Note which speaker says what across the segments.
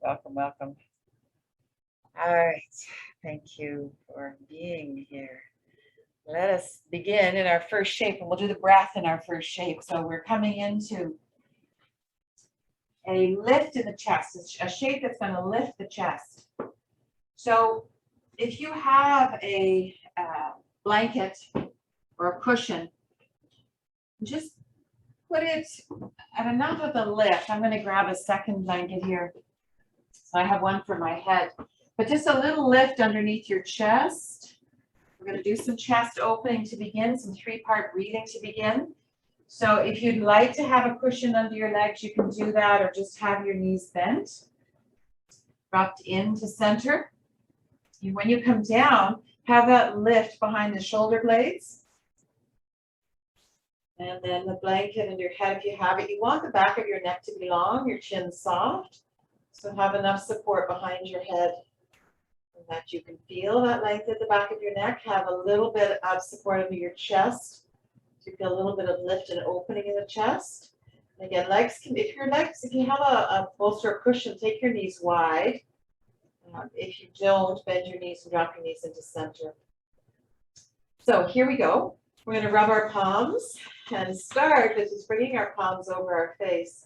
Speaker 1: Welcome, welcome. All right. Thank you for being here. Let us begin in our first shape, and we'll do the breath in our first shape. So we're coming into a lift in the chest. It's a shape that's going to lift the chest. So if you have a blanket or a cushion, just put it at enough of a lift. I'm going to grab a second blanket here. So I have one for my head, but just a little lift underneath your chest. We're going to do some chest opening to begin, some three-part breathing to begin. So if you'd like to have a cushion under your legs, you can do that, or just have your knees bent, dropped into center. And when you come down, have that lift behind the shoulder blades. And then the blanket and your head, if you have it. You want the back of your neck to be long, your chin soft. So have enough support behind your head and that you can feel that length at the back of your neck. Have a little bit of support under your chest. So you feel a little bit of lift and opening in the chest. And again, legs can, if you have a bolster or cushion, take your knees wide. If you don't, bend your knees and drop your knees into center. So here we go. We're going to rub our palms and start with just bringing our palms over our face,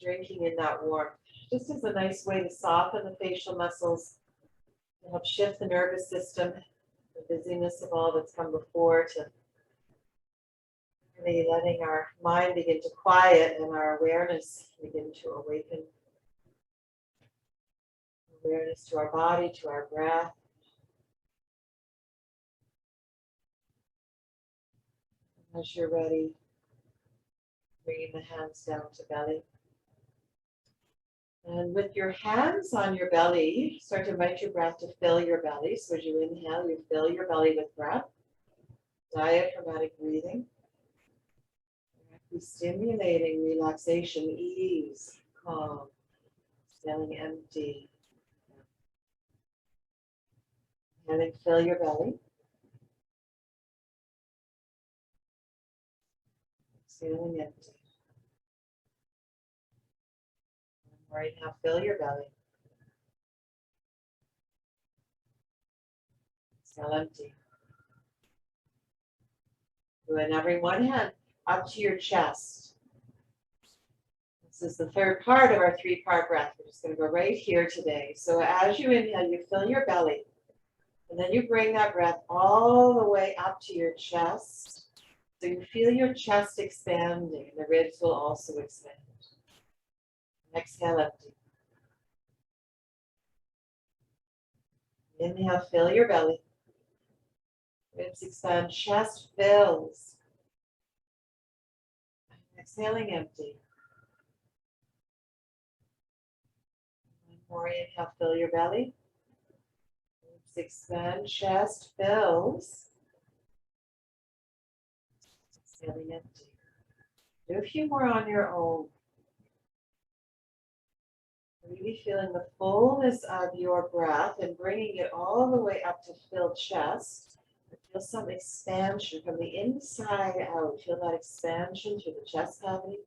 Speaker 1: drinking in that warmth. Just as a nice way to soften the facial muscles and help shift the nervous system, the busyness of all that's come before, to really letting our mind begin to quiet and our awareness begin to awaken. Awareness to our body, to our breath. As you're ready, bringing the hands down to belly. And with your hands on your belly, start to invite your breath to fill your belly. So as you inhale, you fill your belly with breath. Diaphragmatic breathing. Stimulating relaxation, ease, calm, feeling empty. And then fill your belly. Feeling empty. Right now, fill your belly. Exhale, empty. And now bring one hand up to your chest. This is the third part of our three-part breath. We're just going to go right here today. So as you inhale, you fill your belly. And then you bring that breath all the way up to your chest. So you feel your chest expanding, and the ribs will also expand. Exhale, empty. Inhale, fill your belly. Ribs expand, chest fills. Exhaling, empty. One more inhale, fill your belly. Ribs expand, chest fills. Exhaling, empty. Do a few more on your own. Really feeling the fullness of your breath and bringing it all the way up to fill chest. Feel some expansion from the inside out. Feel that expansion through the chest cavity.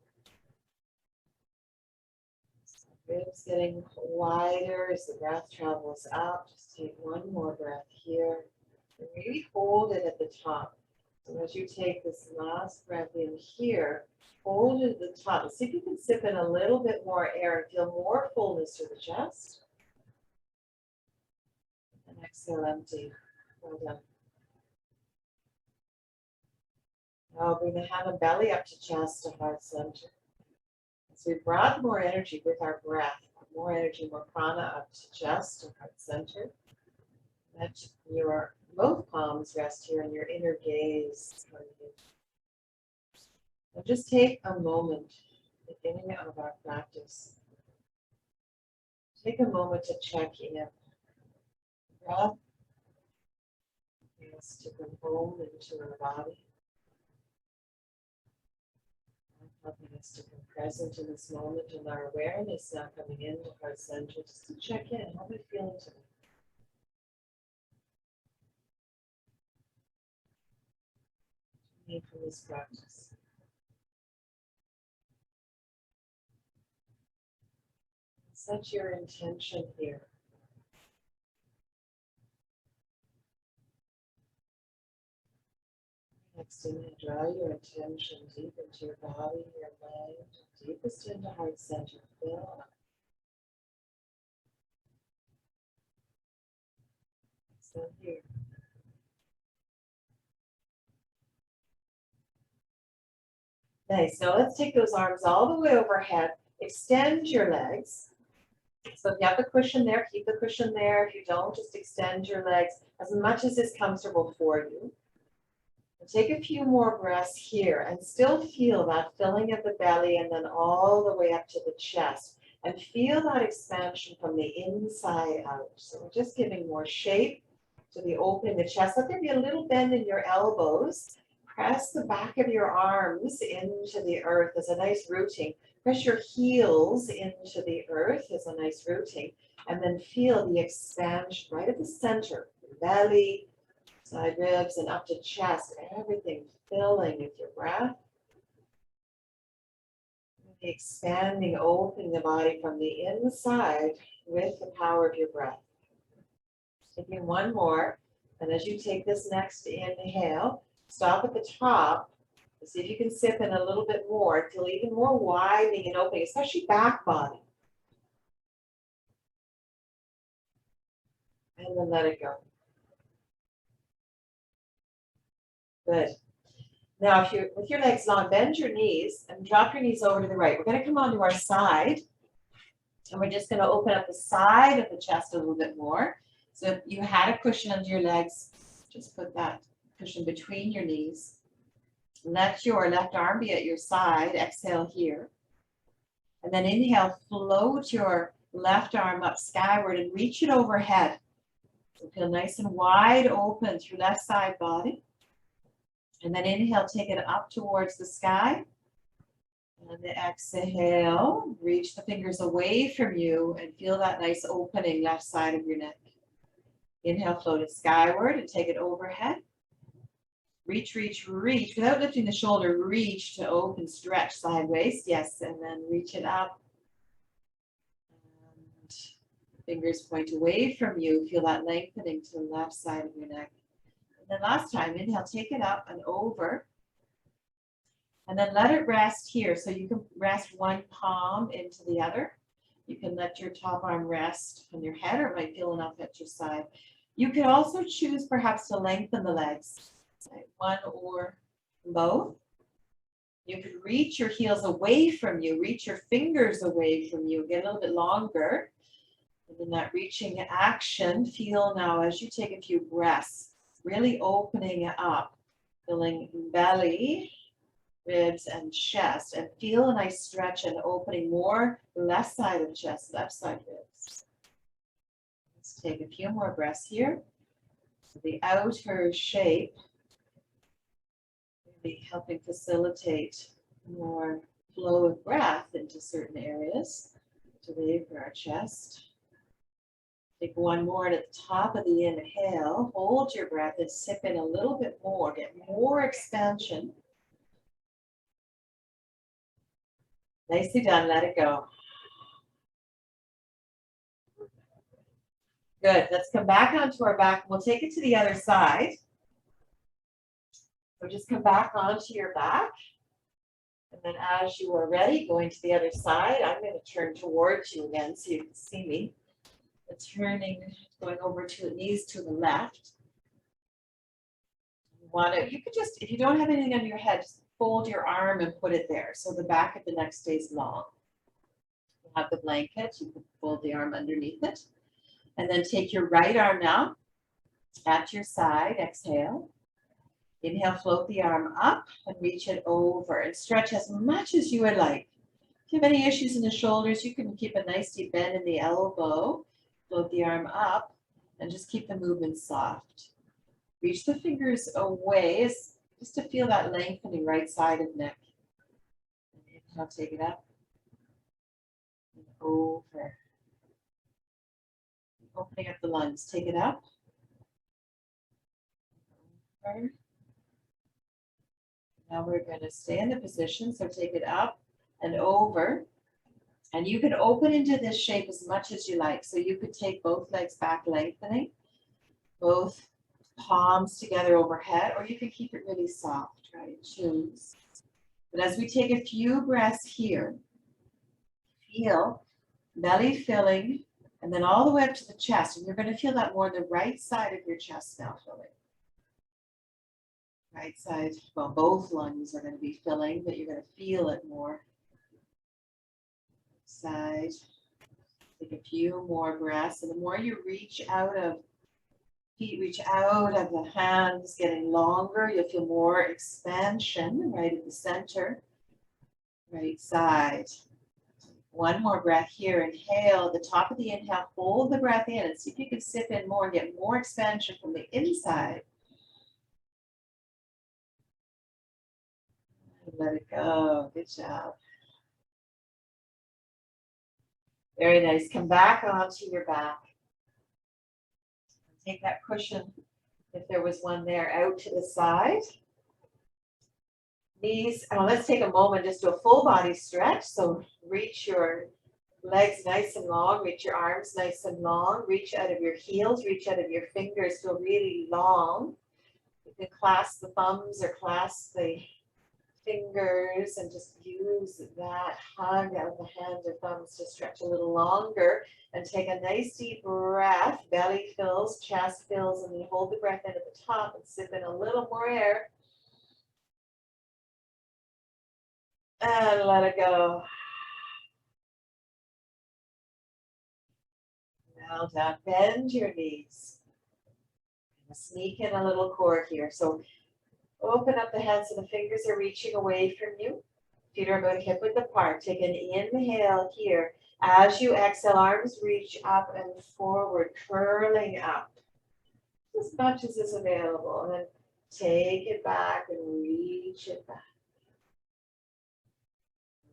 Speaker 1: So ribs getting wider as the breath travels up. Just take one more breath here. And really hold it at the top. So as you take this last breath in here, hold it at the top. See if you can sip in a little bit more air and feel more fullness through the chest. And exhale, empty. Well done. Now bring the hand and belly up to chest to heart center. So we brought more energy with our breath, more energy, more prana up to chest and heart center. Let your both palms rest here in your inner gaze. And just take a moment, beginning of our practice. Take a moment to check in. Breath is to come home into our body. Helping us to come present in this moment, and our awareness now coming into heart center, just to check in. How are we feeling today? What do you need from this practice? Set your intention here. Next, inhale, draw your attention deep into your body, your mind, deepest into heart center. Feel up. Exhale here. Nice. Now let's take those arms all the way overhead. Extend your legs. So if you have the cushion there, keep the cushion there. If you don't, just extend your legs as much as is comfortable for you. And take a few more breaths here and still feel that filling of the belly and then all the way up to the chest. And feel that expansion from the inside out. So we're just giving more shape to the opening of the chest. Let there be a little bend in your elbows. Press the back of your arms into the earth as a nice rooting. Press your heels into the earth as a nice rooting. And then feel the expansion right at the center. Belly, side ribs, and up to chest. Everything filling with your breath. Expanding, opening the body from the inside with the power of your breath. Taking one more. And as you take this next inhale, stop at the top. See if you can sip in a little bit more. Feel even more widening and opening, especially back body. And then let it go. Good. Now, if you're with your legs long, bend your knees and drop your knees over to the right. We're going to come onto our side. And we're just going to open up the side of the chest a little bit more. So if you had a cushion under your legs, just put that cushion between your knees. Let your left arm be at your side. Exhale here. And then inhale, float your left arm up skyward and reach it overhead. So feel nice and wide open through left side body. And then inhale, take it up towards the sky. And then exhale, reach the fingers away from you and feel that nice opening left side of your neck. Inhale, float it skyward and take it overhead. Reach, reach, reach. Without lifting the shoulder, reach to open, stretch sideways. Yes, and then reach it up. And fingers point away from you. Feel that lengthening to the left side of your neck. And then last time, inhale, take it up and over. And then let it rest here. So you can rest one palm into the other. You can let your top arm rest on your head, or it might feel enough at your side. You could also choose perhaps to lengthen the legs. One or both. You could reach your heels away from you, reach your fingers away from you, get a little bit longer. And in that reaching action, feel now as you take a few breaths, really opening up, filling belly, ribs, and chest, and feel a nice stretch and opening more left side of chest, left side ribs. Let's take a few more breaths here. So the outer shape, helping facilitate more flow of breath into certain areas today for our chest. Take one more at the top of the inhale. Hold your breath and sip in a little bit more. Get more expansion. Nicely done. Let it go. Good. Let's come back onto our back. We'll take it to the other side. So just come back onto your back. And then as you are ready, going to the other side, I'm going to turn towards you again so you can see me. Turning, going over to the knees to the left. You could just, if you don't have anything on your head, just fold your arm and put it there so the back of the neck stays long. You have the blanket, you can fold the arm underneath it. And then take your right arm now at your side, exhale. Inhale, float the arm up and reach it over and stretch as much as you would like. If you have any issues in the shoulders, you can keep a nice deep bend in the elbow. Float the arm up and just keep the movement soft. Reach the fingers away just to feel that lengthening right side of neck. Inhale, take it up and over. Opening up the lungs, take it up. Over. Now we're going to stay in the position, so take it up and over. And you can open into this shape as much as you like. So you could take both legs back, lengthening, both palms together overhead, or you can keep it really soft, right? Choose. But as we take a few breaths here, feel belly filling, and then all the way up to the chest. And you're going to feel that more on the right side of your chest now filling. Right side, well, both lungs are going to be filling, but you're going to feel it more. Side. Take a few more breaths. And the more you reach out of feet, reach out of the hands, getting longer, you'll feel more expansion right at the center. Right side. One more breath here. Inhale, the top of the inhale, hold the breath in and see if you can sip in more and get more expansion from the inside. Let it go. Good job. Very nice. Come back onto your back. Take that cushion, if there was one there, out to the side. Knees, let's take a moment, just do a full body stretch. So reach your legs nice and long, reach your arms nice and long, reach out of your heels, reach out of your fingers, feel really long. You can clasp the thumbs or clasp the fingers and just use that hug out of the hands or thumbs to stretch a little longer and take a nice deep breath. Belly fills, chest fills, and then hold the breath in at the top and sip in a little more air. And let it go. Now down, bend your knees. Sneak in a little core here. So open up the hands so the fingers are reaching away from you. Feet are about hip width apart. Take an inhale here. As you exhale, arms reach up and forward, curling up as much as is available. And then take it back and reach it back.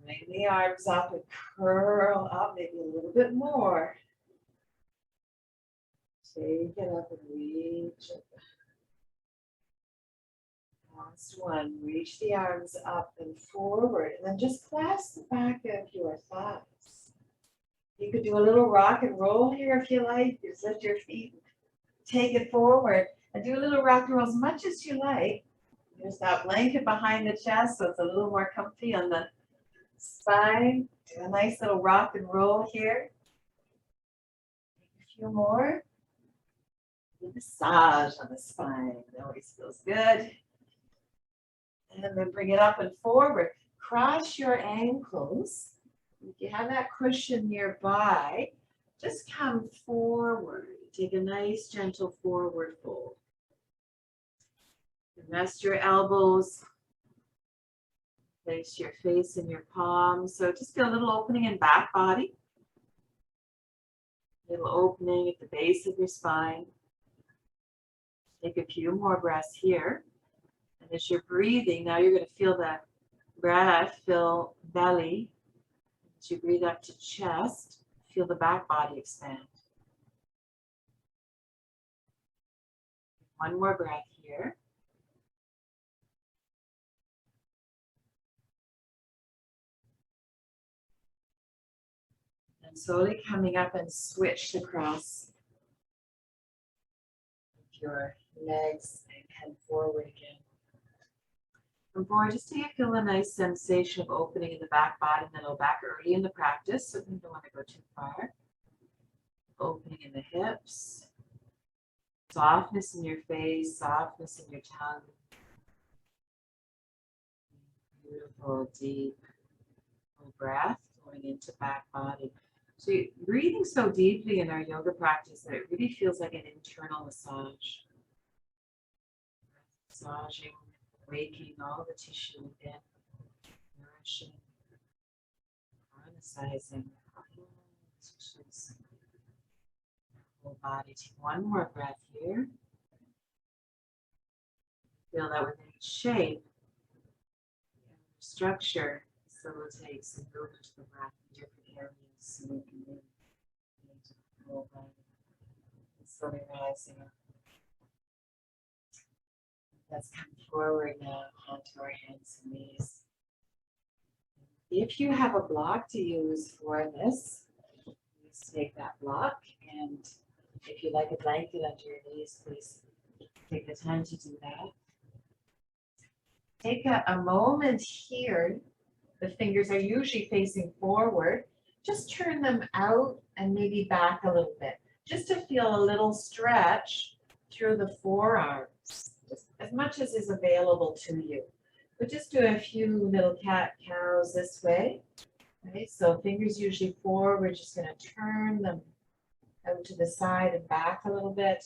Speaker 1: Bring the arms up and curl up, maybe a little bit more. Take it up and reach it back. Last one, reach the arms up and forward, and then just clasp the back of your thighs. You could do a little rock and roll here if you like. Just lift your feet, take it forward, and do a little rock and roll as much as you like. There's that blanket behind the chest, so it's a little more comfy on the spine. Do a nice little rock and roll here. Take a few more. Massage on the spine. It always feels good. And then bring it up and forward. Cross your ankles. If you have that cushion nearby, just come forward. Take a nice gentle forward fold. And rest your elbows. Place your face in your palms. So just feel a little opening in back body. Little opening at the base of your spine. Take a few more breaths here. And as you're breathing, now you're going to feel that breath fill belly. As you breathe up to chest, feel the back body expand. One more breath here. And slowly coming up and switch across your legs and head forward again. From forward, just feel a nice sensation of opening in the back body and the low back early in the practice, so you don't want to go too far. Opening in the hips, softness in your face, softness in your tongue. Beautiful, deep breath going into back body. So you're breathing so deeply in our yoga practice that it really feels like an internal massage. Massaging, waking all the tissue within, nourishing, harmonizing all the tissues, whole body. Take one more breath here. Feel that within each shape, structure facilitates the movement of the breath in different areas, so we can move into the whole body. Slowly rising up. Let's come forward now onto our hands and knees. If you have a block to use for this, please take that block, and if you like a blanket under your knees, please take the time to do that. Take a moment here. The fingers are usually facing forward. Just turn them out and maybe back a little bit, just to feel a little stretch through the forearms, just as much as is available to you. But just do a few little cat-cows this way. Okay, so fingers usually forward, we're just going to turn them out to the side and back a little bit.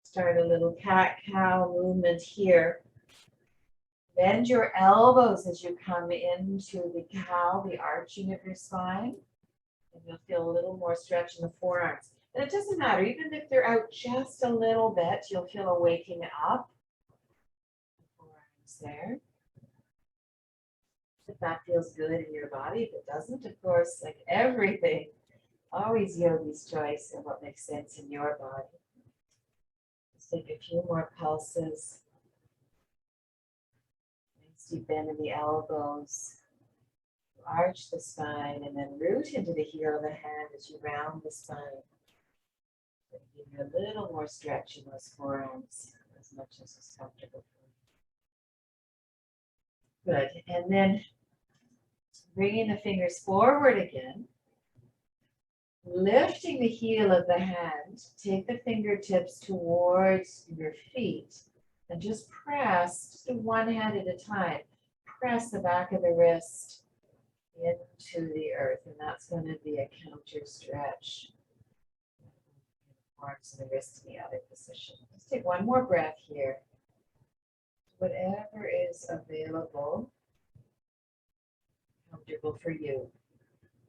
Speaker 1: Start a little cat-cow movement here. Bend your elbows as you come into the cow, the arching of your spine. And you'll feel a little more stretch in the forearms. And it doesn't matter, even if they're out just a little bit, you'll feel a waking up. Forearms there. If that feels good in your body, if it doesn't, of course, like everything, always yogi's choice of what makes sense in your body. Let's take a few more pulses. Nice deep bend in the elbows. Arch the spine and then root into the heel of the hand as you round the spine. Give you a little more stretch in those forearms, as much as is comfortable for you. Good. And then bringing the fingers forward again, lifting the heel of the hand, take the fingertips towards your feet and just press, just one hand at a time, press the back of the wrist into the earth, and that's going to be a counter stretch. Arms and the wrist in the other position. Let's take one more breath here. Whatever is available, comfortable for you.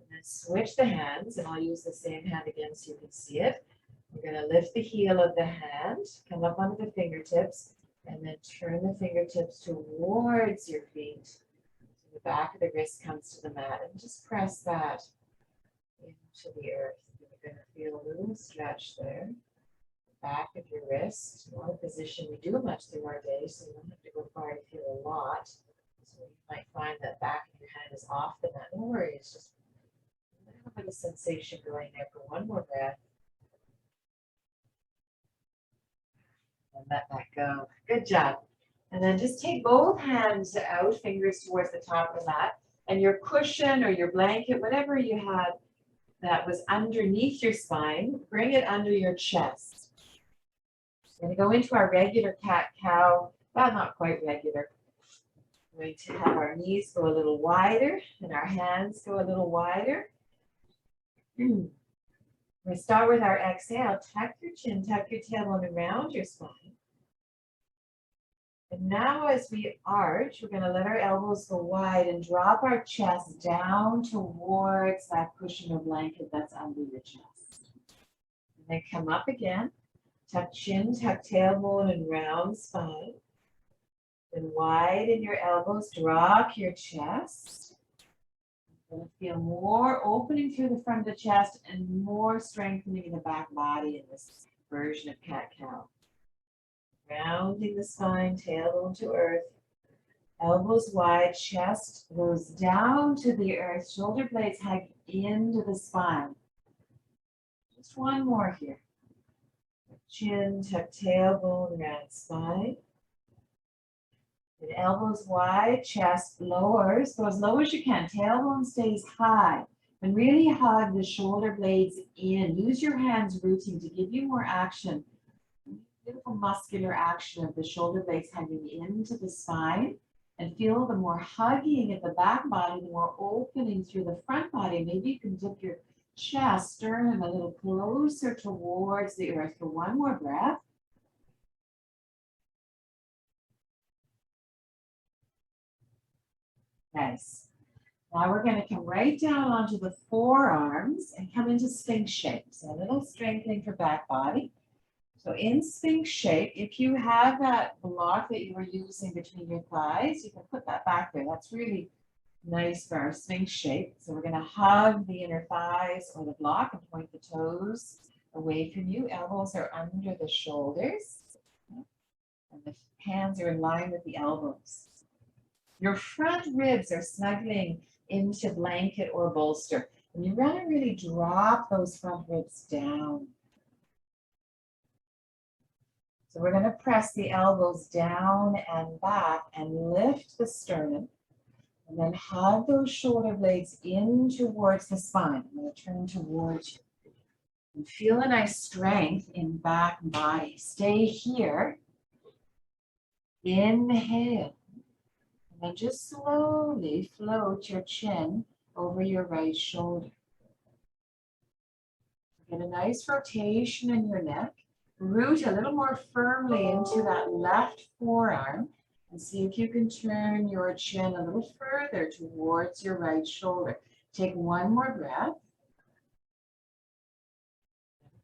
Speaker 1: And then switch the hands, and I'll use the same hand again so you can see it. We're going to lift the heel of the hand, come up onto the fingertips, and then turn the fingertips towards your feet. So the back of the wrist comes to the mat, and just press that into the earth. You're going to feel a little stretch there. Back of your wrist, not a position we do much through our day, so you don't have to go far to feel a lot. So you might find that back of your hand is off the mat. Don't worry, it's just a little bit of sensation going there for one more breath. And let that go. Good job. And then just take both hands out, fingers towards the top of the mat, and your cushion or your blanket, whatever you had that was underneath your spine, bring it under your chest. We're going to go into our regular cat-cow, well, not quite regular. We're going to have our knees go a little wider and our hands go a little wider. We start with our exhale. Tuck your chin, tuck your tailbone around your spine. And now as we arch, we're going to let our elbows go wide and drop our chest down towards that cushion or blanket that's under your chest. And then come up again. Tuck chin, tuck tailbone, and round spine. Then widen your elbows, drop your chest. You're going to feel more opening through the front of the chest and more strengthening in the back body in this version of cat-cow. Rounding the spine, tailbone to earth. Elbows wide, chest goes down to the earth, shoulder blades hug into the spine. Just one more here. Chin, tuck tailbone, round spine. And elbows wide, chest lowers, go as low as you can. Tailbone stays high. And really hug the shoulder blades in. Use your hands rooting to give you more action. Beautiful muscular action of the shoulder blades hugging into the spine. And feel the more hugging at the back body, the more opening through the front body. Maybe you can dip your chest, sternum a little closer towards the earth for one more breath. Nice. Now we're going to come right down onto the forearms and come into Sphinx shape. So a little strengthening for back body. So in Sphinx shape, if you have that block that you were using between your thighs, you can put that back there. That's really nice for our Sphinx shape. So we're going to hug the inner thighs or the block and point the toes away from you. Elbows are under the shoulders. And the hands are in line with the elbows. Your front ribs are snuggling into blanket or bolster. And you want to really drop those front ribs down. So we're going to press the elbows down and back and lift the sternum. And then hug those shoulder blades in towards the spine. I'm going to turn towards you. And feel a nice strength in back and body. Stay here. Inhale. And then just slowly float your chin over your right shoulder. Get a nice rotation in your neck. Root a little more firmly into that left forearm. And see if you can turn your chin a little further towards your right shoulder. Take one more breath.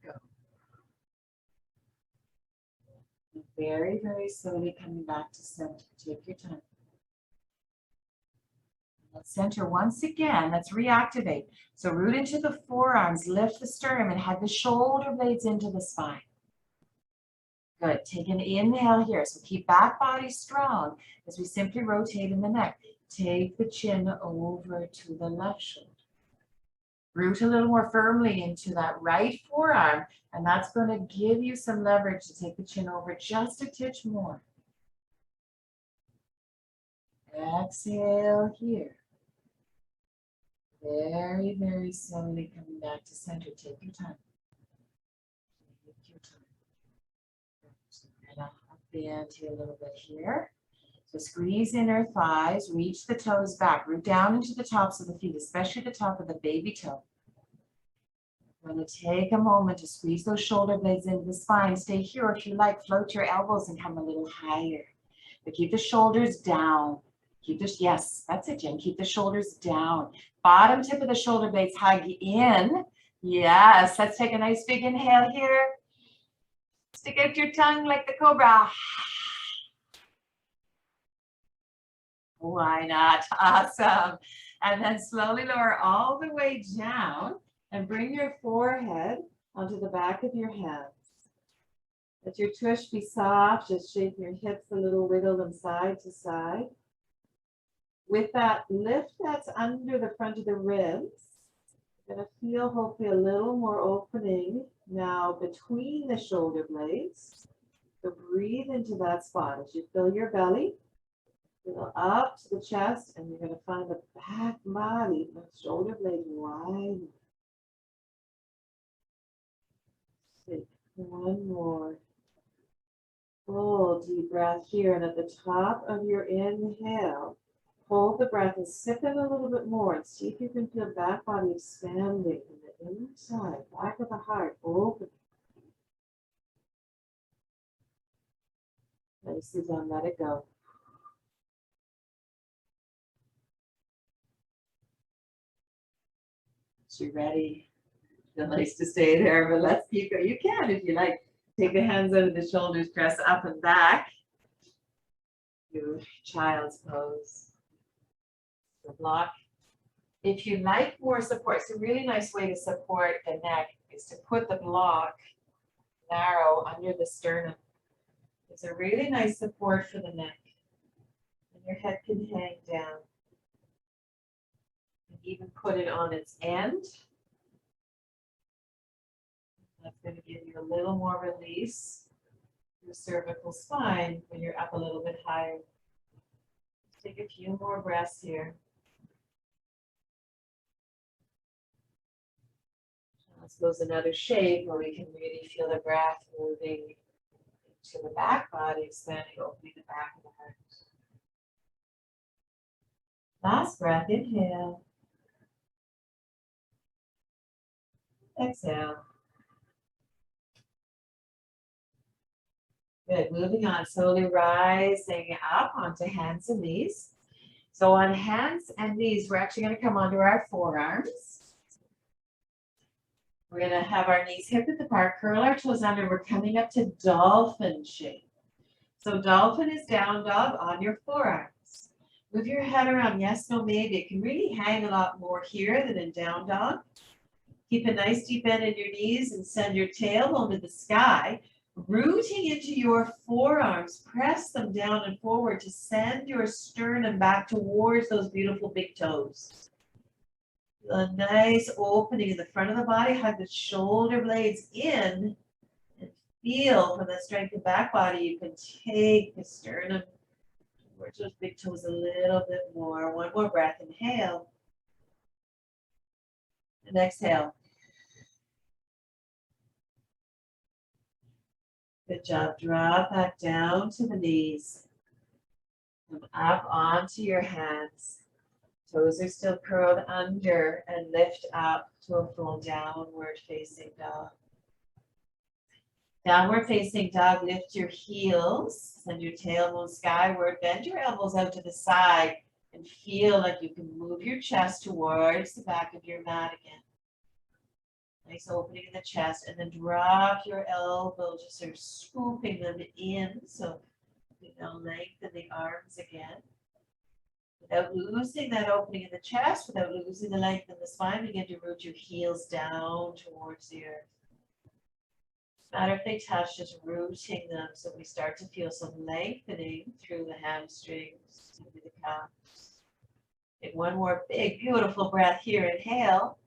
Speaker 1: Go. Very, very slowly coming back to center. Take your time. Let's center once again. Let's reactivate. So root into the forearms, lift the sternum, and head the shoulder blades into the spine. Good. Take an inhale here. So keep back body strong as we simply rotate in the neck. Take the chin over to the left shoulder. Root a little more firmly into that right forearm, and that's going to give you some leverage to take the chin over just a titch more. Exhale here. Very, very slowly coming back to center. Take your time. Take your time. Up bend here a little bit here. So squeeze inner thighs, reach the toes back, root down into the tops of the feet, especially the top of the baby toe. I'm going to take a moment to squeeze those shoulder blades into the spine. Stay here if you like. Float your elbows and come a little higher. But keep the shoulders down. Keep this, yes, that's it, Jen. Keep the shoulders down. Bottom tip of the shoulder blades hug in. Yes, let's take a nice big inhale here. Stick out your tongue like the cobra. Why not? Awesome. And then slowly lower all the way down and bring your forehead onto the back of your hands. Let your tush be soft. Just shake your hips a little, wiggle them side to side. With that lift that's under the front of the ribs, you're going to feel hopefully a little more opening now between the shoulder blades. So breathe into that spot as you fill your belly. Feel up to the chest, and you're going to find the back body, the shoulder blades wide. Take one more full deep breath here, and at the top of your inhale, hold the breath and sip it a little bit more and see if you can feel back body expanding from the inside, back of the heart, open. Nicely done, let it go. So you're ready. Feel nice to stay there, but let's keep going. You can if you like. Take the hands under the shoulders, press up and back. Do child's pose. The block. If you like more support, it's a really nice way to support the neck is to put the block narrow under the sternum. It's a really nice support for the neck. And your head can hang down. And even put it on its end. That's going to give you a little more release to the cervical spine when you're up a little bit higher. Take a few more breaths here. Let's go another shape where we can really feel the breath moving to the back body, expanding, opening the back of the heart. Last breath, inhale. Exhale. Good, moving on, slowly rising up onto hands and knees. So on hands and knees, we're actually going to come onto our forearms. We're going to have our knees hip width apart, curl our toes under. We're coming up to dolphin shape. So dolphin is down dog on your forearms. Move your head around, yes, no, maybe. It can really hang a lot more here than in down dog. Keep a nice deep bend in your knees and send your tailbone to the sky. Rooting into your forearms, press them down and forward to send your sternum back towards those beautiful big toes. Feel a nice opening in the front of the body. Hug the shoulder blades in and feel from the strengthened back body. You can take the sternum towards those big toes a little bit more. One more breath. Inhale. And exhale. Good job. Drop back down to the knees. Come up onto your hands. Toes are still curled under and lift up to a full downward facing dog. Downward facing dog, lift your heels, send your tailbone skyward, bend your elbows out to the side and feel like you can move your chest towards the back of your mat again. Nice opening in the chest, and then drop your elbows, just sort of scooping them in so you can lengthen the arms again. Without losing that opening in the chest, without losing the length in the spine, begin to root your heels down towards the earth. No matter if they touch, just rooting them so we start to feel some lengthening through the hamstrings, through the calves. Take one more big, beautiful breath here. Inhale.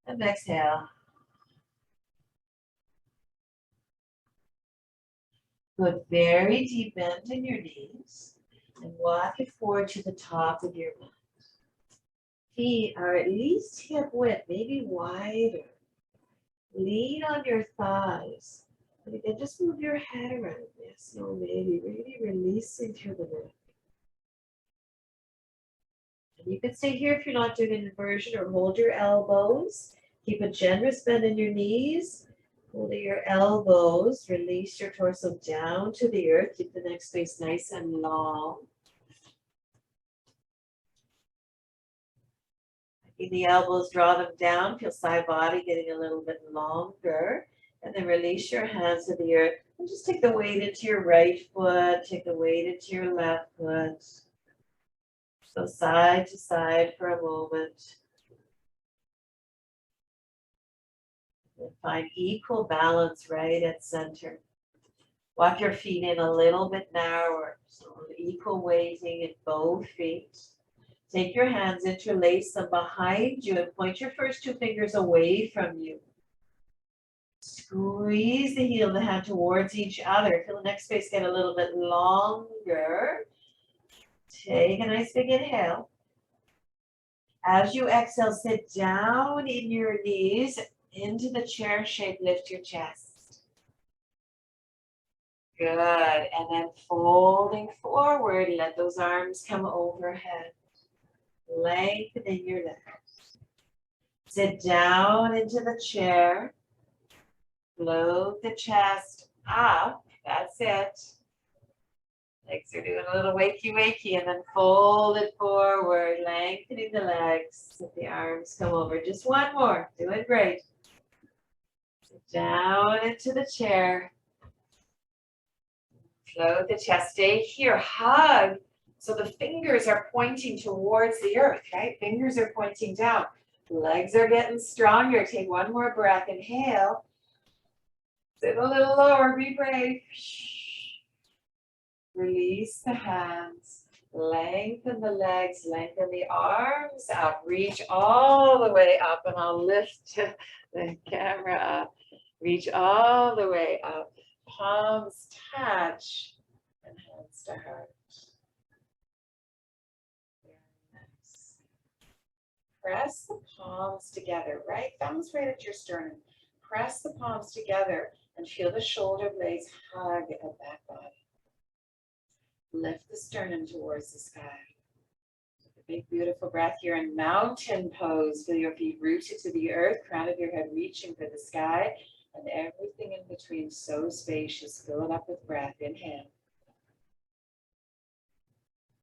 Speaker 1: And exhale. Good, very deep bend in your knees and walk it forward to the top of your mat. Feet are at least hip width, maybe wider. Lean on your thighs. And again, just move your head around. Yes, no, maybe. Really releasing through the neck. And you can stay here if you're not doing an inversion, or hold your elbows. Keep a generous bend in your knees. Holding your elbows, release your torso down to the earth. Keep the neck space nice and long. In the elbows, draw them down. Feel side body getting a little bit longer. And then release your hands to the earth. And just take the weight into your right foot. Take the weight into your left foot. Go side to side for a moment. And find equal balance right at center. Walk your feet in a little bit narrower. So equal weighting in both feet. Take your hands, interlace them behind you, and point your first two fingers away from you. Squeeze the heel of the hand towards each other. Feel the neck space get a little bit longer. Take a nice big inhale. As you exhale, sit down in your knees into the chair shape. Lift your chest. Good. And then folding forward, let those arms come overhead. Lengthening your legs. Sit down into the chair. Float the chest up. That's it. Legs are doing a little wakey, and then fold it forward, lengthening the legs. Let the arms come over. Just one more. Doing great. Sit down into the chair. Float the chest. Stay here. Hug. So the fingers are pointing towards the earth, right? Fingers are pointing down. Legs are getting stronger. Take one more breath. Inhale. Sit a little lower. Be brave. Release the hands. Lengthen the legs. Lengthen the arms up. Reach all the way up. And I'll lift the camera up. Reach all the way up. Palms touch. And hands to heart. Press the palms together, right? Thumbs right at your sternum. Press the palms together and feel the shoulder blades hug at that body. Lift the sternum towards the sky. Take a big, beautiful breath here in mountain pose. Feel your feet rooted to the earth, crown of your head reaching for the sky, and everything in between so spacious. Fill it up with breath. Inhale.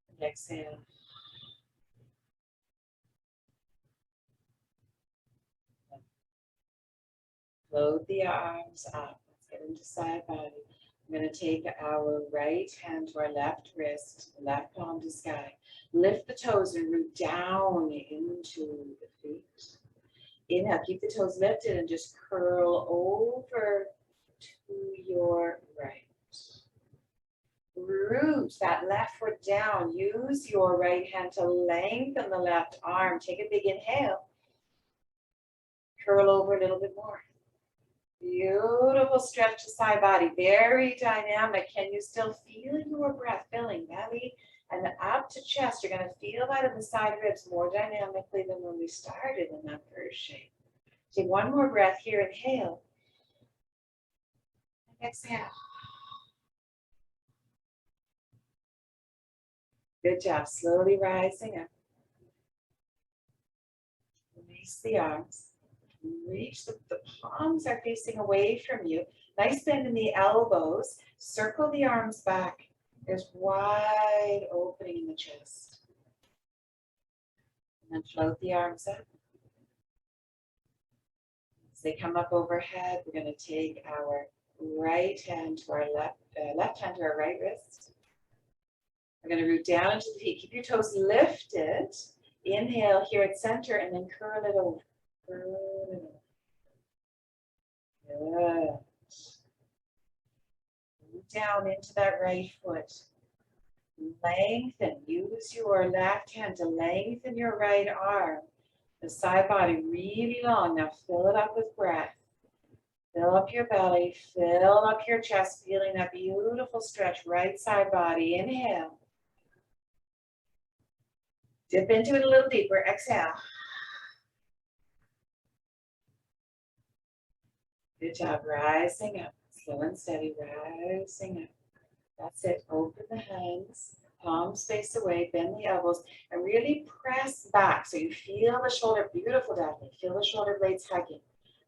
Speaker 1: And exhale. Float the arms up. Let's get into side body. I'm going to take our right hand to our left wrist, left palm to sky. Lift the toes and root down into the feet. Inhale, keep the toes lifted and just curl over to your right.
Speaker 2: Root that left foot down. Use your right hand to lengthen the left arm. Take a big inhale. Curl over a little bit more. Beautiful stretch to side body. Very dynamic. Can you still feel your breath filling belly and up to chest? You're going to feel that in the side ribs more dynamically than when we started in that first shape. Take one more breath here. Inhale. Exhale. Good job. Slowly rising up. Release the arms. Reach, the palms are facing away from you. Nice bend in the elbows. Circle the arms back. There's wide opening in the chest. And then float the arms up. As they come up overhead, we're going to take our right hand to our left hand to our right wrist. We're going to root down into the feet. Keep your toes lifted. Inhale here at center and then curl it over. Curl it over. Good. Root down into that right foot. Lengthen. Use your left hand to lengthen your right arm. The side body really long. Now fill it up with breath. Fill up your belly. Fill up your chest. Feeling that beautiful stretch. Right side body. Inhale. Dip into it a little deeper. Exhale. Good job. Rising up. Slow and steady. Rising up. That's it. Open the hands. Palms face away. Bend the elbows. And really press back. So you feel the shoulder. Beautiful, Daphne. Feel the shoulder blades hugging.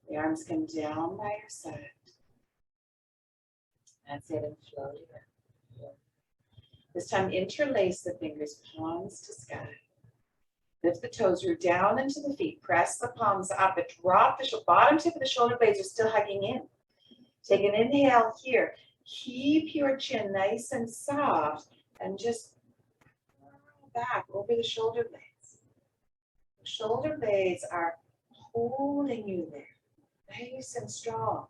Speaker 2: The arms come down by your side. That's it. And float it up. This time, interlace the fingers. Palms to sky. Lift the toes, root down into the feet. Press the palms up, but drop the bottom tip of the shoulder blades are still hugging in. Take an inhale here. Keep your chin nice and soft and just curl back over the shoulder blades. The shoulder blades are holding you there, nice and strong.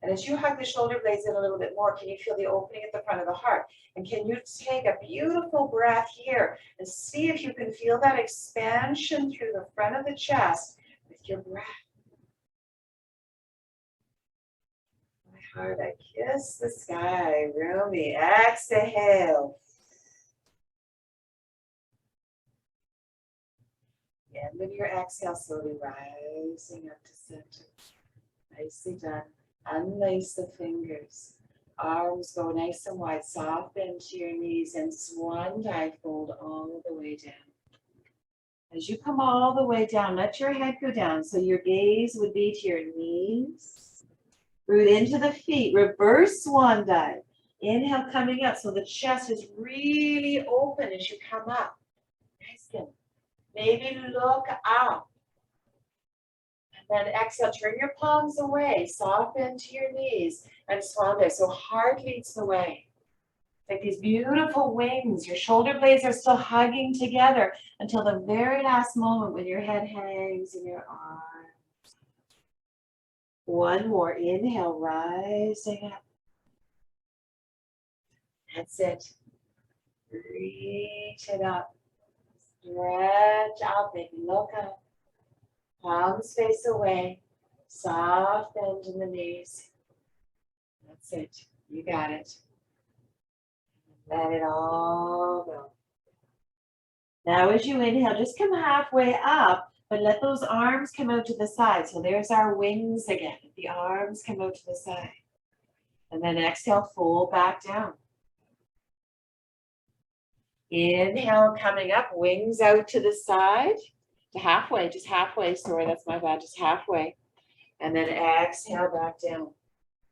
Speaker 2: And as you hug the shoulder blades in a little bit more, can you feel the opening at the front of the heart? And can you take a beautiful breath here and see if you can feel that expansion through the front of the chest with your breath? My heart, I kiss the sky, Rumi. Exhale. End of your exhale, slowly rising up to center. Nicely done. Unlace the fingers. Arms go nice and wide, soft bend to your knees, and swan dive fold all the way down. As you come all the way down, let your head go down so your gaze would be to your knees. Root into the feet, reverse swan dive. Inhale, coming up so the chest is really open as you come up. Nice and maybe look up. Then exhale, turn your palms away, soft bend to your knees, and swan dive. So heart leads the way. Like these beautiful wings. Your shoulder blades are still hugging together until the very last moment when your head hangs in your arms. One more. Inhale, rising up. That's it. Reach it up. Stretch out, maybe look up. Palms face away, soft bend in the knees. That's it. You got it. Let it all go. Now as you inhale, just come halfway up, but let those arms come out to the side. So there's our wings again. The arms come out to the side. And then exhale, fold back down. Inhale, coming up, wings out to the side. To halfway, just halfway, sorry, that's my bad, just halfway. And then exhale back down.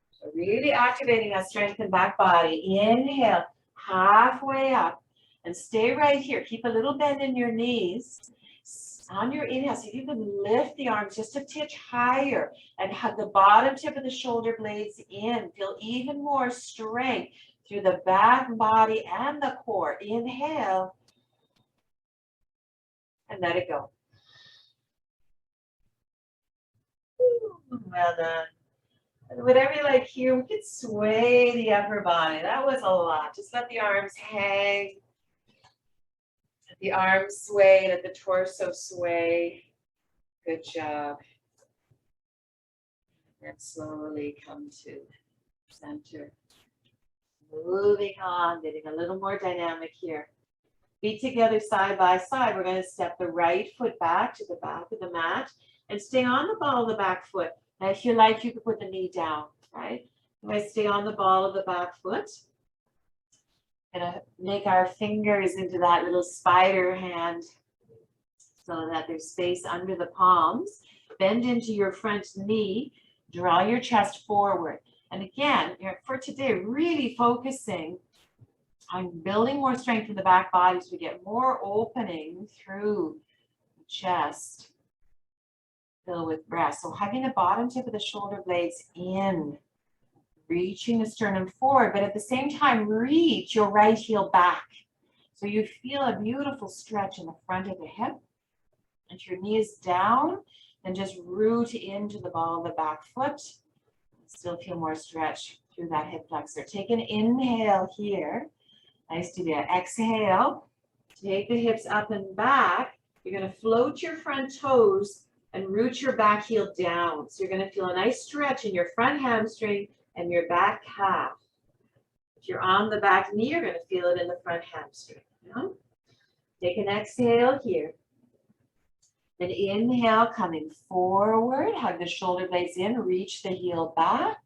Speaker 2: So really activating that strength and back body. Inhale, halfway up. And stay right here. Keep a little bend in your knees. On your inhale, see if you can lift the arms just a titch higher and hug the bottom tip of the shoulder blades in. Feel even more strength through the back body and the core. Inhale. And let it go. Well done.
Speaker 1: And whatever you like here, we could sway the upper body. That was a lot. Just let the arms hang. Let the arms sway, let the torso sway. Good job. And slowly come to center. Moving on, getting a little more dynamic here. Feet together side by side. We're going to step the right foot back to the back of the mat and stay on the ball of the back foot. Now, if you like, you could put the knee down, right? We're going to stay on the ball of the back foot. Gonna make our fingers into that little spider hand so that there's space under the palms. Bend into your front knee. Draw your chest forward. And again, for today, really focusing on building more strength in the back body so we get more opening through the chest. Fill with breath. So hugging the bottom tip of the shoulder blades in, reaching the sternum forward, but at the same time, reach your right heel back. So you feel a beautiful stretch in the front of the hip. And your knees down, and just root into the ball of the back foot. Still feel more stretch through that hip flexor. Take an inhale here. Nice to do. Exhale. Take the hips up and back. You're going to float your front toes and root your back heel down. So you're going to feel a nice stretch in your front hamstring and your back calf. If you're on the back knee, you're going to feel it in the front hamstring. Yeah? Take an exhale here. Then inhale, coming forward, hug the shoulder blades in, reach the heel back.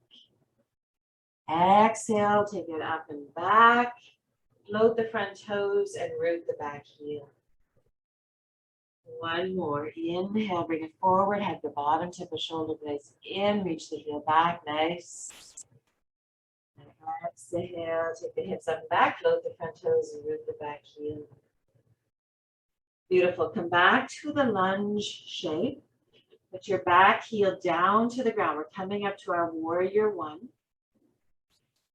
Speaker 1: Exhale, take it up and back. Float the front toes and root the back heel. One more. Inhale, bring it forward, hug the bottom tip of shoulder blades in, reach the heel back. Nice. And exhale, take the hips up and back, float the front toes and root the back heel. Beautiful. Come back to the lunge shape. Put your back heel down to the ground. We're coming up to our warrior one.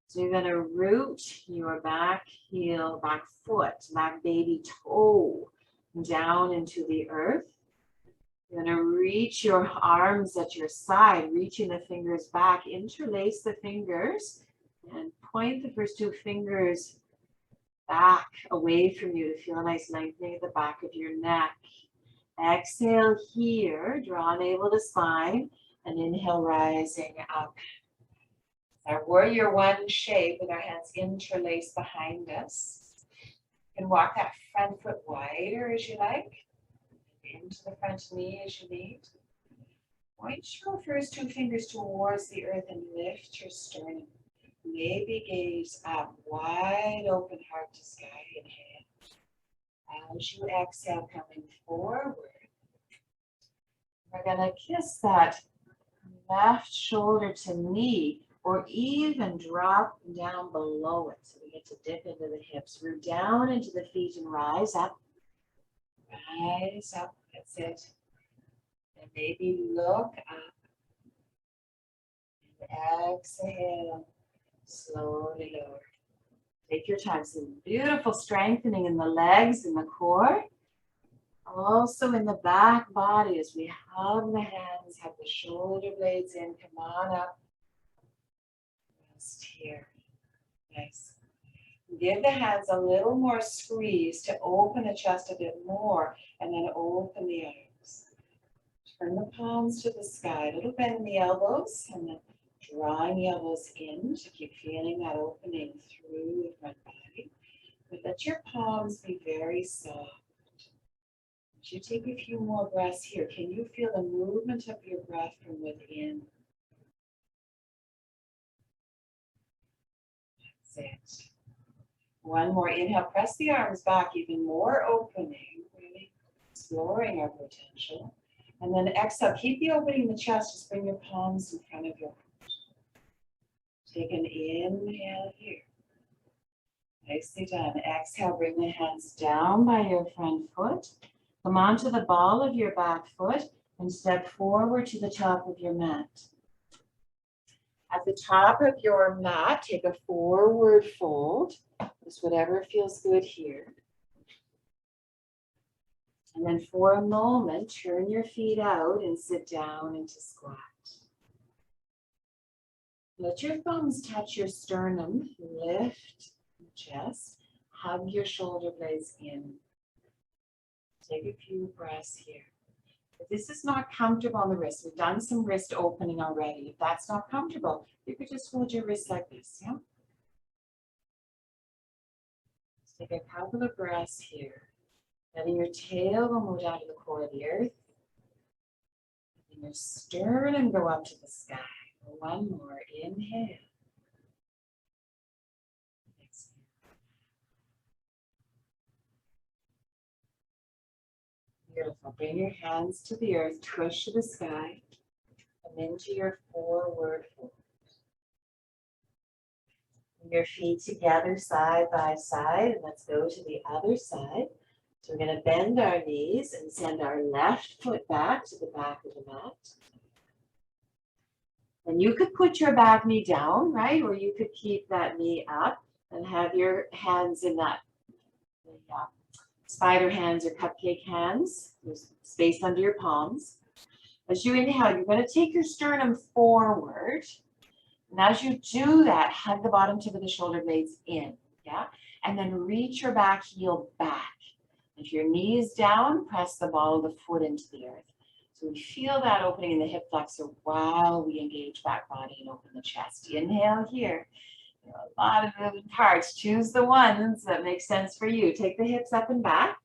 Speaker 1: So you're going to root your back heel, back foot, back baby toe down into the earth. You're going to reach your arms at your side, reaching the fingers back. Interlace the fingers and point the first two fingers back away from you to feel a nice lengthening at the back of your neck. Exhale here, draw navel to spine, and inhale, rising up. Our warrior one shape with our hands interlaced behind us. You can walk that front foot wider as you like, into the front knee as you need. Point your first two fingers towards the earth and lift your sternum. Maybe gaze up, wide open, heart to sky. Inhale. As you exhale, coming forward, we're going to kiss that left shoulder to knee, or even drop down below it. So we get to dip into the hips. Root down into the feet and rise up. Rise up. That's it. And maybe look up. And exhale. Slowly lower. Take your time. Some beautiful strengthening in the legs and the core. Also in the back body as we hug the hands, have the shoulder blades in. Come on up. Rest here. Nice. Give the hands a little more squeeze to open the chest a bit more, and then open the arms. Turn the palms to the sky. A little bend in the elbows, and then drawing the elbows in to keep feeling that opening through the front body. But let your palms be very soft. As you take a few more breaths here, can you feel the movement of your breath from within? That's it. One more inhale, press the arms back, even more opening, really exploring our potential. And then exhale, keep the opening in the chest, just bring your palms in front of your heart. Take an inhale here. Nicely done. Exhale, bring the hands down by your front foot. Come onto the ball of your back foot and step forward to the top of your mat. At the top of your mat, take a forward fold. Just whatever feels good here. And then for a moment, turn your feet out and sit down into squat.
Speaker 2: Let your thumbs touch your sternum, lift the chest, hug your shoulder blades in. Take a few breaths here. If this is not comfortable on the wrist, we've done some wrist opening already. If that's not comfortable, you could just hold your wrist like this, yeah? Let's take a couple of breaths here. Letting your tail go more down to the core of the earth. Letting your sternum go up to the sky. One more, inhale. Exhale. Beautiful. Bring your hands to the earth, twist to the sky, and into your forward fold. Bring your feet together side by side, and let's go to the other side. So we're going to bend our knees and send our left foot back to the back of the mat. And you could put your back knee down, right? Or you could keep that knee up and have your hands in that spider hands or cupcake hands. There's space under your palms. As you inhale, you're going to take your sternum forward. And as you do that, hug the bottom tip of the shoulder blades in, yeah? And then reach your back heel back. If your knee is down, press the ball of the foot into the earth. So we feel that opening in the hip flexor while we engage back body and open the chest. Inhale here. There are a lot of moving parts. Choose the ones that make sense for you. Take the hips up and back.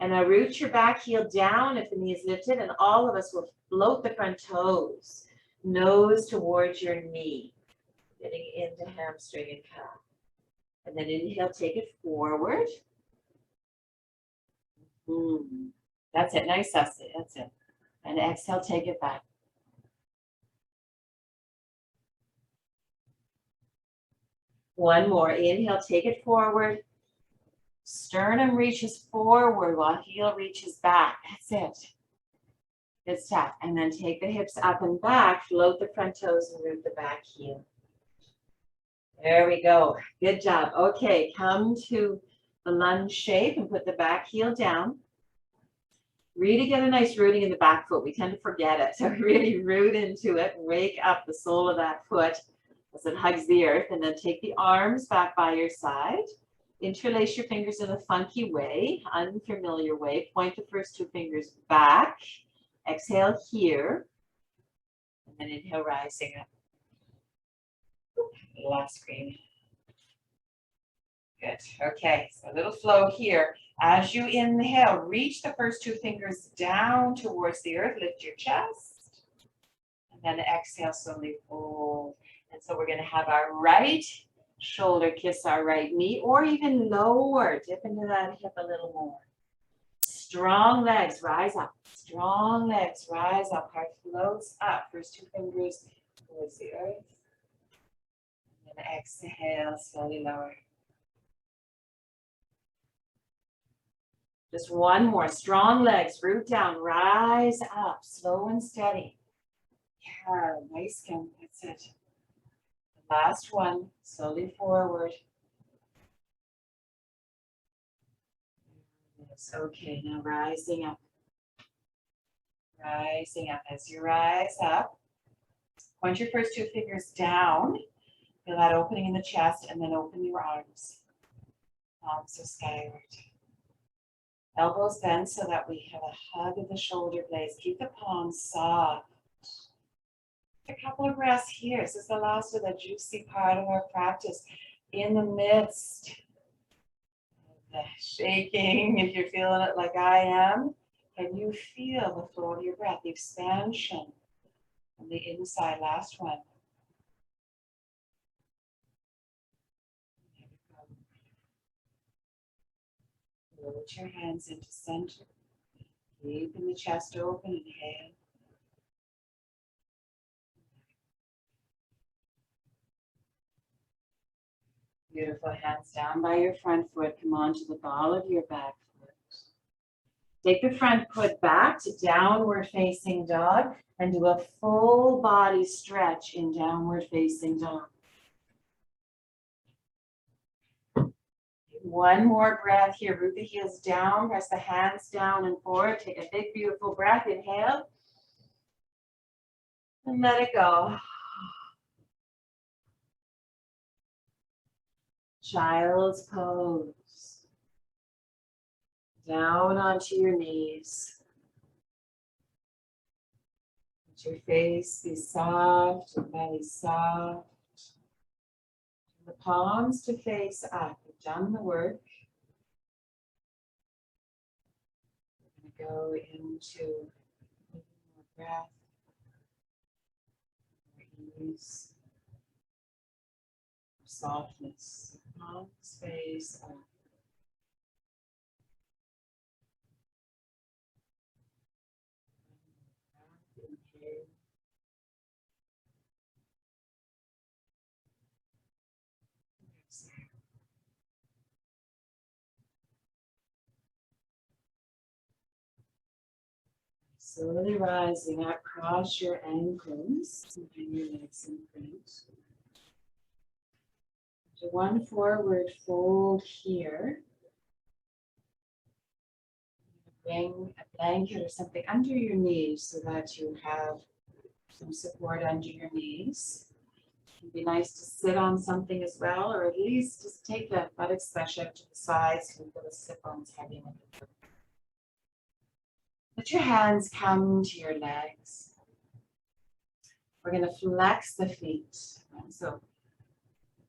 Speaker 2: And now root your back heel down if the knee is lifted. And all of us will float the front toes. Nose towards your knee. Getting into hamstring and calf. And then inhale, take it forward. That's it. Nice. That's it. And exhale, take it back. One more. Inhale, take it forward. Sternum reaches forward while heel reaches back. That's it. Good stuff. And then take the hips up and back, float the front toes and root the back heel. There we go. Good job. Okay, come to the lunge shape and put the back heel down. Really get a nice rooting in the back foot. We tend to forget it. So really root into it. Wake up the sole of that foot as it hugs the earth. And then take the arms back by your side. Interlace your fingers in a funky way, unfamiliar way. Point the first two fingers back. Exhale here. And then inhale, rising up. Last screen. Good. Okay, so a little flow here. As you inhale, reach the first two fingers down towards the earth. Lift your chest. And then exhale, slowly fold. And so we're going to have our right shoulder kiss our right knee, or even lower. Dip into that hip a little more. Strong legs, rise up. Strong legs, rise up. Heart floats up. First two fingers towards the earth. And then exhale, slowly lower. Just one more. Strong legs, root down, rise up, slow and steady. Yeah, nice, Kim. That's it. The last one, slowly forward. Yes, okay, now rising up. Rising up. As you rise up, point your first two fingers down. Feel that opening in the chest, and then open your arms. Arms are skyward. Elbows bent so that we have a hug of the shoulder blades. Keep the palms soft. A couple of breaths here. This is the last of the juicy part of our practice. In the midst of the shaking, if you're feeling it like I am, can you feel the flow of your breath, the expansion on the inside? Last one. Put your hands into center. Keeping the chest open. Inhale. Beautiful. Hands down by your front foot. Come on to the ball of your back foot. Take the front foot back to downward facing dog and do a full body stretch in downward facing dog. One more breath here. Root the heels down. Press the hands down and forward. Take a big, beautiful breath. Inhale. And let it go. Child's pose. Down onto your knees. Let your face be soft, your belly soft. The palms to face up. You've done the work. We're going to go into more breath, more ease, more softness. Palms face up. Inhale. Exhale. Slowly rising up, cross your ankles, and bring your legs in front. Do one forward fold here. Bring a blanket or something under your knees so that you have some support under your knees. It'd be nice to sit on something as well, or at least just take the buttocks push out to the sides so you feel the sit bones heavy. Let your hands come to your legs. We're going to flex the feet. So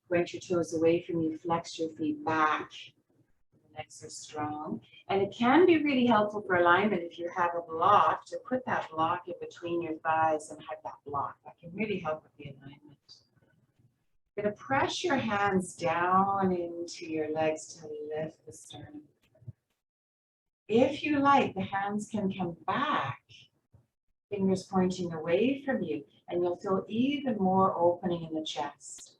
Speaker 2: point your toes away from you, flex your feet back. The legs are strong. And it can be really helpful for alignment if you have a block, to put that block in between your thighs and have that block. That can really help with the alignment. You're going to press your hands down into your legs to lift the sternum. If you like, the hands can come back, fingers pointing away from you, and you'll feel even more opening in the chest.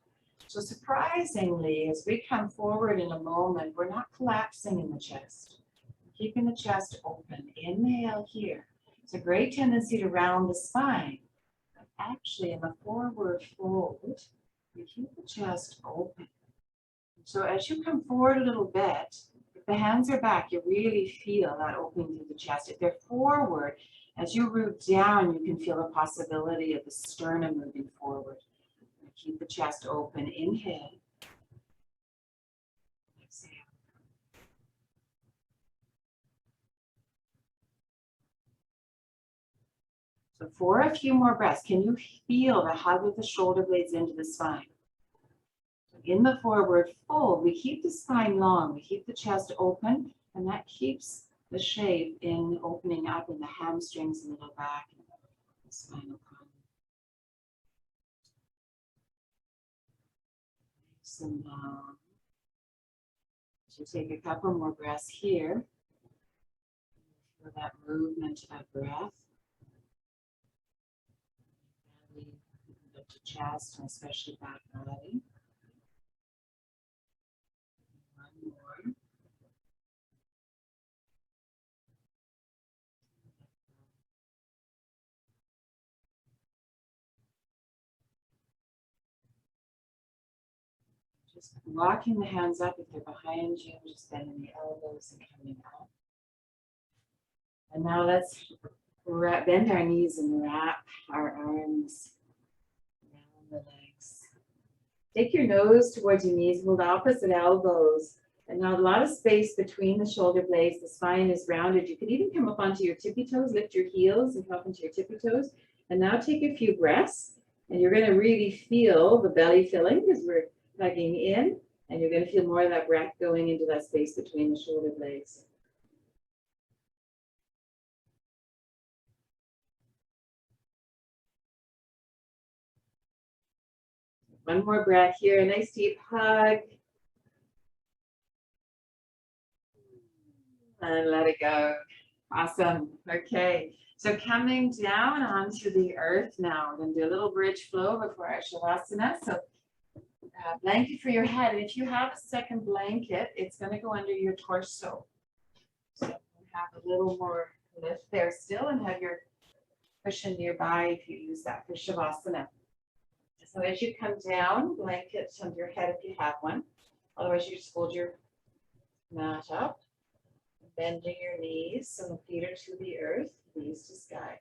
Speaker 2: So surprisingly, as we come forward in a moment, we're not collapsing in the chest. We're keeping the chest open. Inhale here. It's a great tendency to round the spine. But actually, in the forward fold, you keep the chest open. So as you come forward a little bit, if the hands are back, you really feel that opening through the chest. If they're forward, as you root down, you can feel the possibility of the sternum moving forward. Keep the chest open. Inhale. Exhale. So for a few more breaths, can you feel the hug of the shoulder blades into the spine? In the forward fold, we keep the spine long, we keep the chest open, and that keeps the shape in opening up in the hamstrings and the low back and the spinal column. Nice and long. So take a couple more breaths here. Feel that movement of breath. Belly, up to chest, and especially back body. One more. Just walking the hands up if they're behind you, just bending the elbows and coming up. And now let's bend our knees and wrap our arms around the legs. Take your nose towards your knees, hold opposite elbows. And now a lot of space between the shoulder blades. The spine is rounded. You can even come up onto your tippy toes, lift your heels and come up into your tippy toes. And now take a few breaths. And you're going to really feel the belly filling because we're plugging in. And you're going to feel more of that breath going into that space between the shoulder blades. One more breath here, a nice deep hug. And let it go. Awesome. Okay. So coming down onto the earth now. We're going to do a little bridge flow before our Shavasana. So blanket for your head. And if you have a second blanket, it's going to go under your torso. So have a little more lift there still and have your cushion nearby if you use that for Shavasana. So as you come down, blanket under your head if you have one. Otherwise, you just fold your mat up, bending your knees so the feet are to the earth, knees to sky.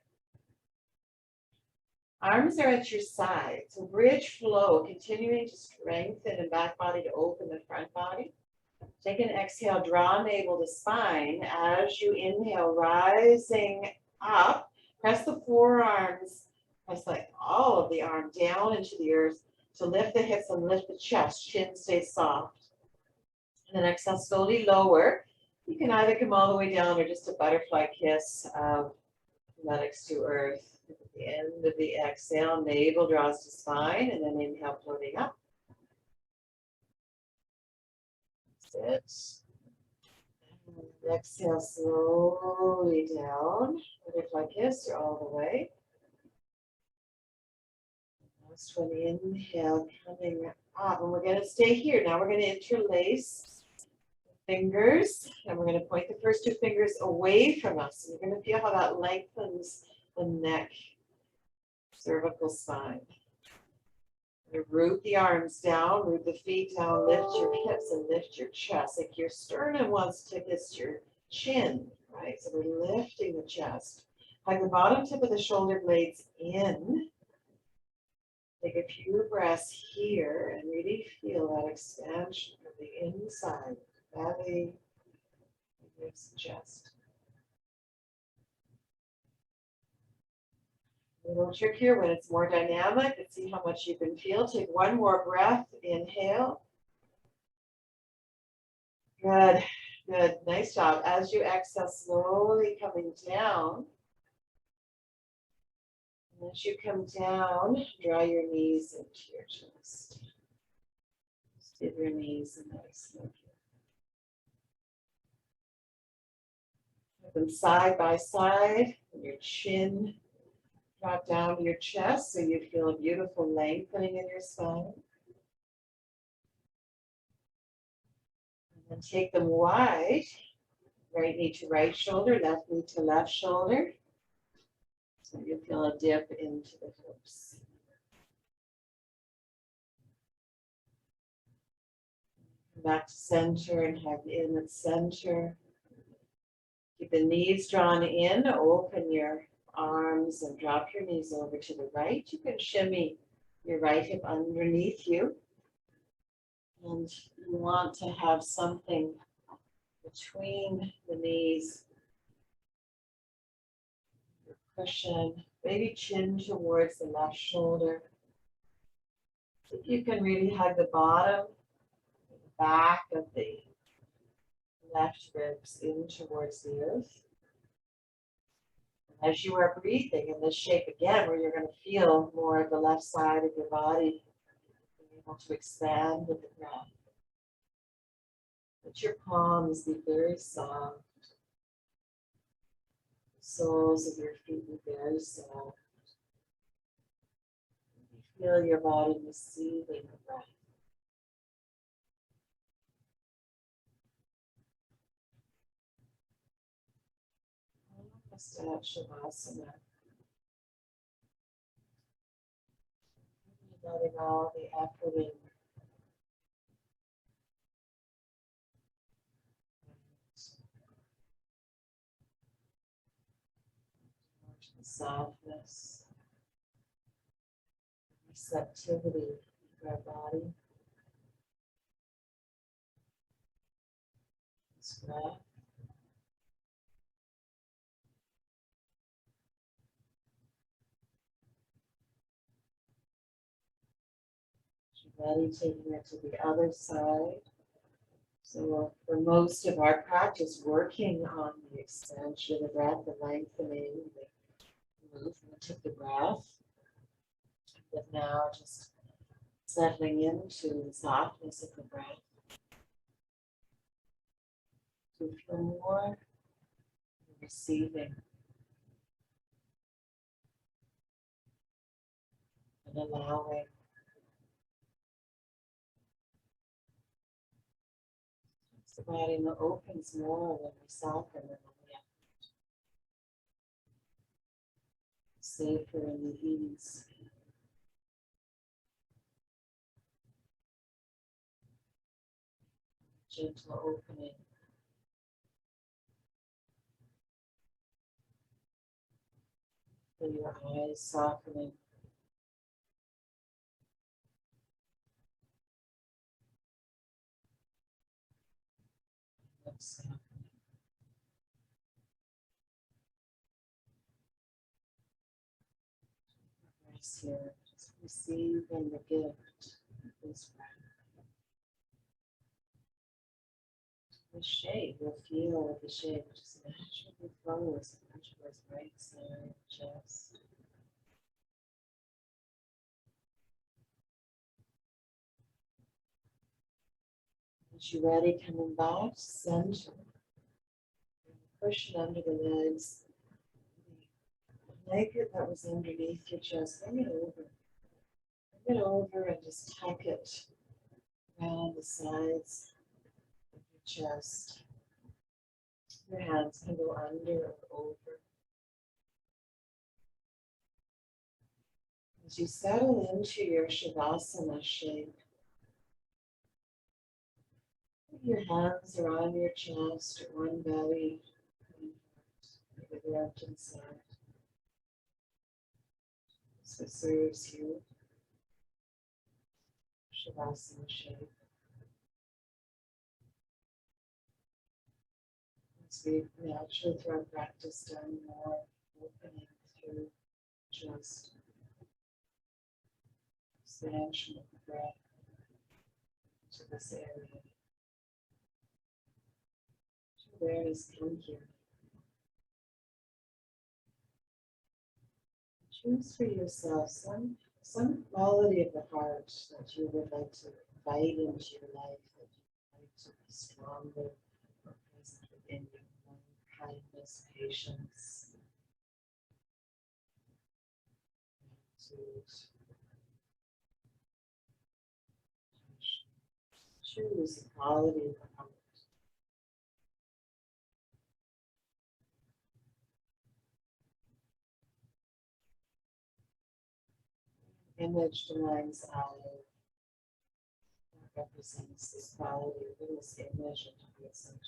Speaker 1: Arms are at your side. So bridge flow, continuing to strengthen the back body to open the front body. Take an exhale, draw navel to spine. As you inhale, rising up, press the forearms, press like all of the arm down into the earth to lift the hips and lift the chest. Chin stays soft. And then exhale, slowly lower. You can either come all the way down or just a butterfly kiss of buttocks to earth. At the end of the exhale, navel draws to spine, and then inhale, floating up. That's it. And exhale, slowly down. Butterfly kiss, you're all the way. Last one, inhale, coming up. And we're going to stay here. Now we're going to interlace fingers, and we're going to point the first two fingers away from us. And you're going to feel how that lengthens the neck, cervical spine. Root the arms down, root the feet down, lift your hips and lift your chest. Like your sternum wants to kiss your chin, right? So we're lifting the chest. Hug the bottom tip of the shoulder blades in. Take a few breaths here and really feel that expansion from the inside. Belly, hips, chest. A little trickier when it's more dynamic. Let's see how much you can feel. Take one more breath. Inhale. Good, good. Nice job. As you exhale, slowly coming down. And as you come down, draw your knees into your chest. Just give your knees a nice look. Put them side by side, and your chin drop down to your chest so you feel a beautiful lengthening in your spine. And then take them wide, right knee to right shoulder, left knee to left shoulder. So you feel a dip into the hips. Come back to center and hug in at center. Keep the knees drawn in, open your arms and drop your knees over to the right. You can shimmy your right hip underneath you. And you want to have something between the knees, your cushion, maybe chin towards the left shoulder. If you can really hug the bottom, the back of the left ribs in towards the earth. As you are breathing in this shape again, where you're going to feel more of the left side of your body, being able to expand with the breath. Let your palms be very soft. The soles of your feet be very soft. You feel your body receiving the breath. Shavasana. Letting all the effort in. The softness, receptivity of our body. This breath. Ready, taking it to the other side. So for most of our practice, working on the expansion of the breath, the lengthening, the movement of the breath. But now just settling into the softness of the breath. To feel more receiving and allowing. The body opens more when we soften and when we safer in the ease. Gentle opening. Feel your eyes softening.
Speaker 2: Rest here, just receiving the gift of this breath. The shape, you'll feel the shape just naturally flows towards right side, chest. As you're ready, coming back to center. Push it under the legs. The blanket that was underneath your chest, bring it over. Bring it over and just tuck it around the sides of your chest. Your hands can go under or over. As you settle into your Shavasana shape, put your hands around your chest or one belly, maybe the left inside. This what serves you. Shavasana shape. As we naturally through our practice done more opening through just expansion of the breath to this area. Awareness come here. Choose for yourself some quality of the heart that you would like to invite into your life, that you would like to be stronger or present within you. Kindness, patience, gratitude. Choose the quality of the heart. Image the mind's eye that represents this quality of this image into the center.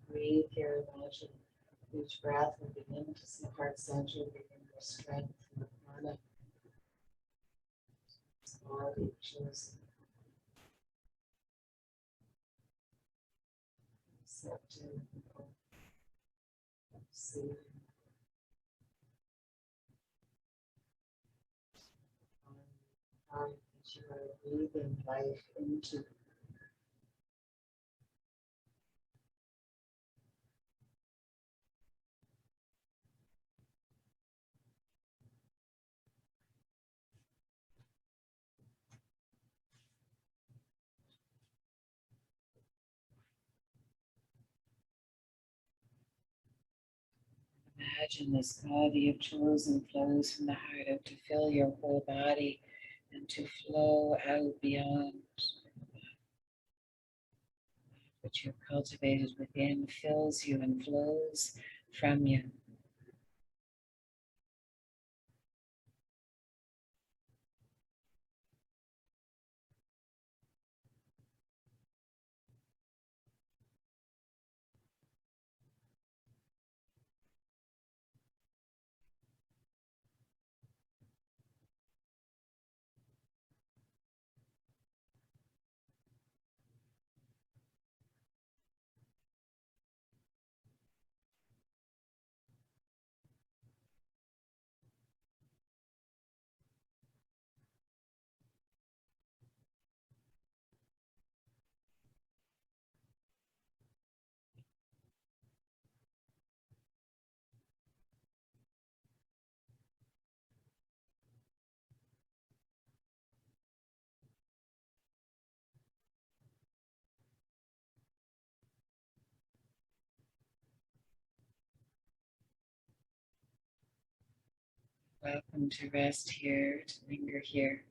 Speaker 2: Breathe here, imagine each breath will begin to see the heart center, begin your strength in the prana. This quality chosen. Accepting, receiving. That you are breathing life into. Imagine this God you've chosen flows from the heart out to fill your whole body and to flow out beyond. What you've cultivated within fills you and flows from you. Welcome to rest here, to linger here.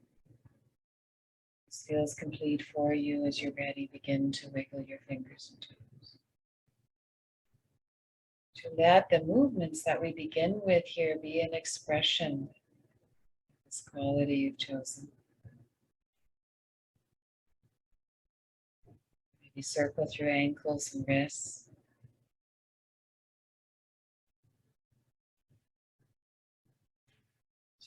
Speaker 2: This feels complete for you. As you're ready, begin to wiggle your fingers and toes. To let the movements that we begin with here be an expression of this quality you've chosen. Maybe circle through ankles and wrists.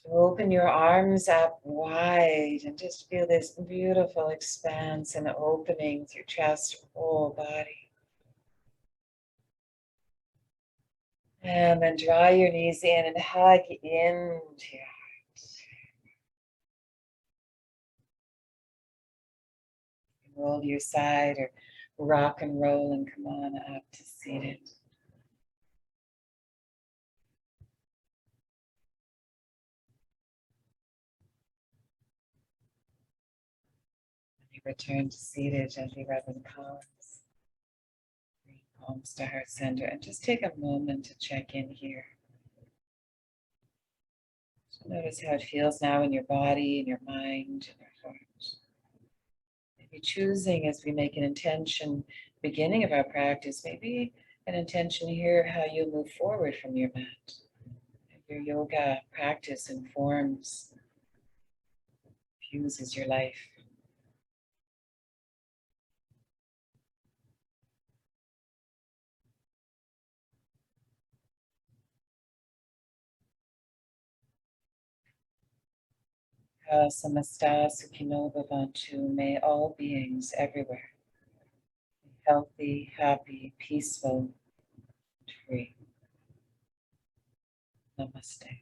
Speaker 2: So open your arms up wide and just feel this beautiful expanse and opening through chest, whole body. And then draw your knees in and hug into your heart. Roll to your side or rock and roll and come on up to seated. Return to seated, gently rubbing palms. Bring palms to heart center and just take a moment to check in here. So notice how it feels now in your body, in your mind, in your heart. Maybe choosing as we make an intention, beginning of our practice, maybe an intention here how you move forward from your mat. Your yoga practice informs, fuses your life. Samasta Sukhino Bhavantu, may all beings everywhere be healthy, happy, peaceful, and free. Namaste.